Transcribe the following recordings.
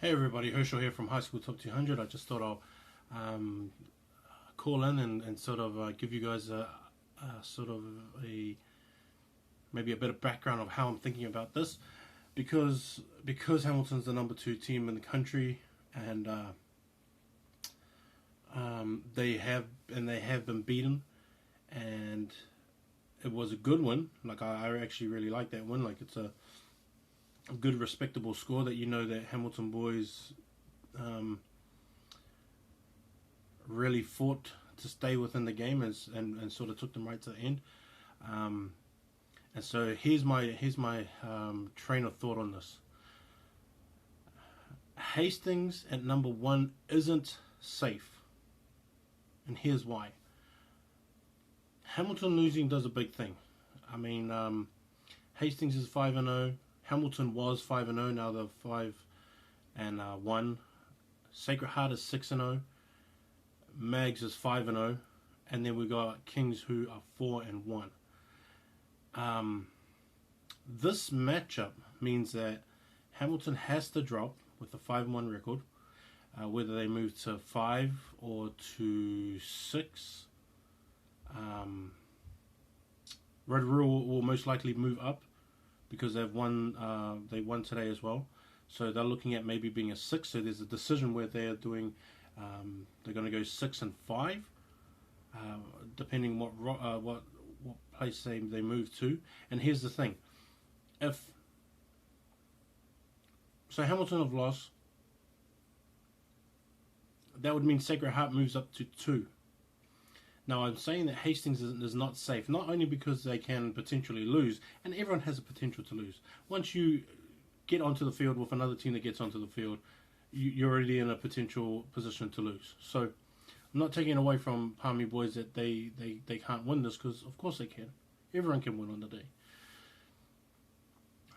Hey everybody, Herschel here from High School Top 200. I just thought I'll call in and sort of give you guys maybe a bit of background of how I'm thinking about this, because Hamilton's the number 2 team in the country, and they have been beaten, and it was a good win. Like I actually really like that win. Like it's a good, respectable score that that Hamilton boys really fought to stay within the game and sort of took them right to the end. And so here's my train of thought on this. Hastings at number 1 isn't safe, and here's why. Hamilton losing does a big thing. I mean, Hastings is 5-0. Hamilton was 5-0. Now they're 5-1. Sacred Heart is 6-0. Mags is 5-0, and then we got Kings, who are 4-1. This matchup means that Hamilton has to drop with a 5-1 record, whether they move to 5 or to 6. Rotorua will most likely move up because they've won. They won today as well, so they're looking at maybe being a 6. So there's a decision where they're doing. They're going to go 6 and 5, depending what place they move to. And here's the thing: if Hamilton have lost, that would mean Sacred Heart moves up to 2. Now, I'm saying that Hastings is not safe, not only because they can potentially lose, and everyone has a potential to lose. Once you get onto the field with another team that gets onto the field, you're already in a potential position to lose. So I'm not taking away from Palmy boys that they can't win this, because of course they can. Everyone can win on the day.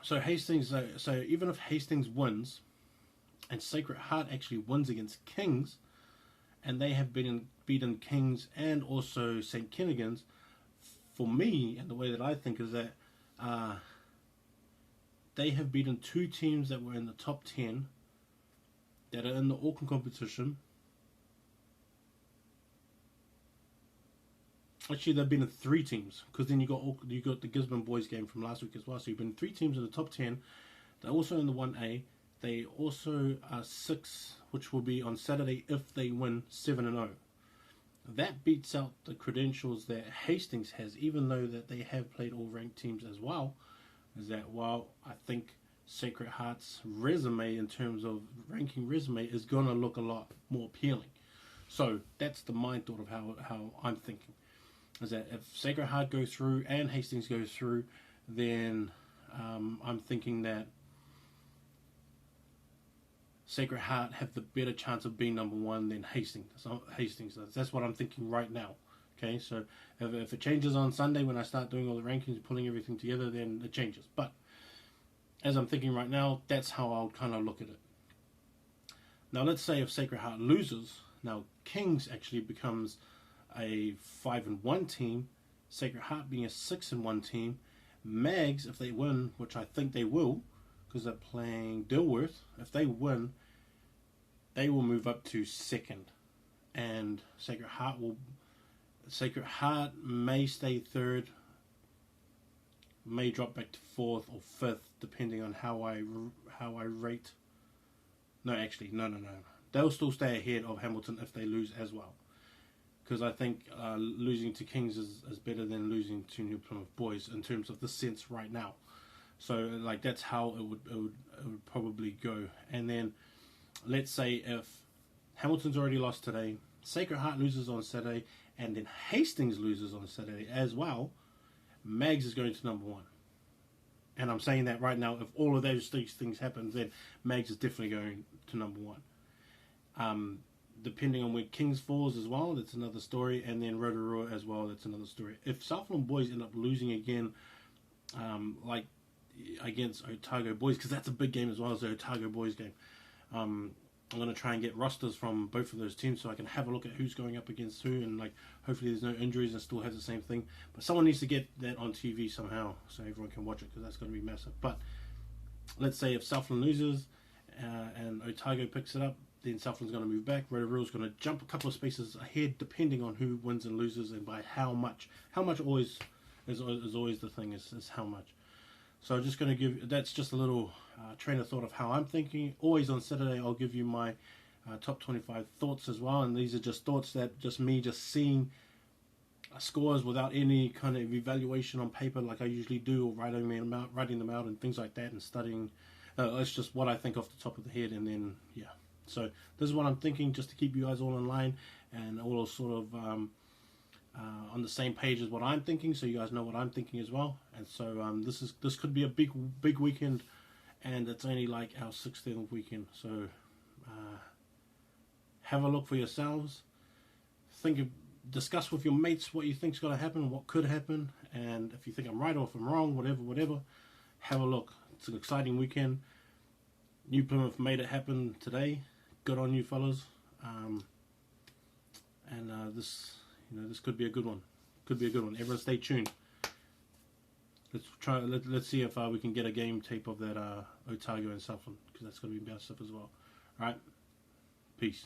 So Hastings, so even if Hastings wins, and Sacred Heart actually wins against Kings, and they have beaten Kings and also St. Kennigan's, for me, and the way that I think is that they have beaten 2 teams that were in the top 10 that are in the Auckland competition. Actually, they've been in 3 teams, because then you got the Gisborne boys game from last week as well. So you've been 3 teams in the top 10. They're also in the 1A. They also are 6, which will be on Saturday if they win 7-0. That beats out the credentials that Hastings has, even though that they have played all ranked teams as well. Is that, while I think Sacred Heart's resume, in terms of ranking resume, is going to look a lot more appealing. So that's the mind thought of how I'm thinking. Is that if Sacred Heart goes through and Hastings goes through, then I'm thinking that Sacred Heart have the better chance of being number 1 than Hastings. Does. That's what I'm thinking right now. Okay, so if it changes on Sunday when I start doing all the rankings and pulling everything together, then it changes. But as I'm thinking right now, that's how I'll kind of look at it. Now, let's say if Sacred Heart loses, now Kings actually becomes a 5-1 team, Sacred Heart being a 6-1 team. Mags, if they win, which I think they will, because they're playing Dilworth, if they win, they will move up to 2nd, and Sacred Heart may stay 3rd, may drop back to 4th or 5th, depending on how I rate. No. They'll still stay ahead of Hamilton if they lose as well, because I think losing to Kings is better than losing to New Plymouth boys in terms of the sense right now. So like that's how it would probably go. And then let's say if Hamilton's already lost today, Sacred Heart loses on Saturday, and then Hastings loses on Saturday as well, Mags is going to number 1. And I'm saying that right now. If all of those things happen, then Mags is definitely going to number 1. Depending on where Kings falls as well, that's another story. And then Rotorua as well, that's another story. If Southland boys end up losing again, like against Otago boys, because that's a big game as well as the Otago boys game, I'm going to try and get rosters from both of those teams so I can have a look at who's going up against who, and like hopefully there's no injuries and still have the same thing. But someone needs to get that on TV somehow so everyone can watch it, because that's going to be massive. But let's say if Southland loses and Otago picks it up, then Southland's going to move back. Rotorua's going to jump a couple of spaces ahead, depending on who wins and loses, and by how much. How much always is always the thing, is how much. So I'm just going to give, that's just a little train of thought of how I'm thinking. Always on Saturday I'll give you my top 25 thoughts as well, and these are just thoughts that just me just seeing scores without any kind of evaluation on paper like I usually do, or writing them out and things like that, and studying. It's just what I think off the top of the head, and then yeah. So this is what I'm thinking, just to keep you guys all in line and all sort of on the same page as what I'm thinking, so you guys know what I'm thinking as well. And so this could be a big weekend, and it's only like our 16th weekend. So have a look for yourselves. Discuss with your mates what you think's going to happen, what could happen, and if you think I'm right or if I'm wrong, whatever, have a look. It's an exciting weekend. New Plymouth made it happen today. Good on you, fellas. This could be a good one. Everyone, stay tuned. Let's see if we can get a game tape of that Otago and Southland, because that's going to be best stuff as well. All right, peace.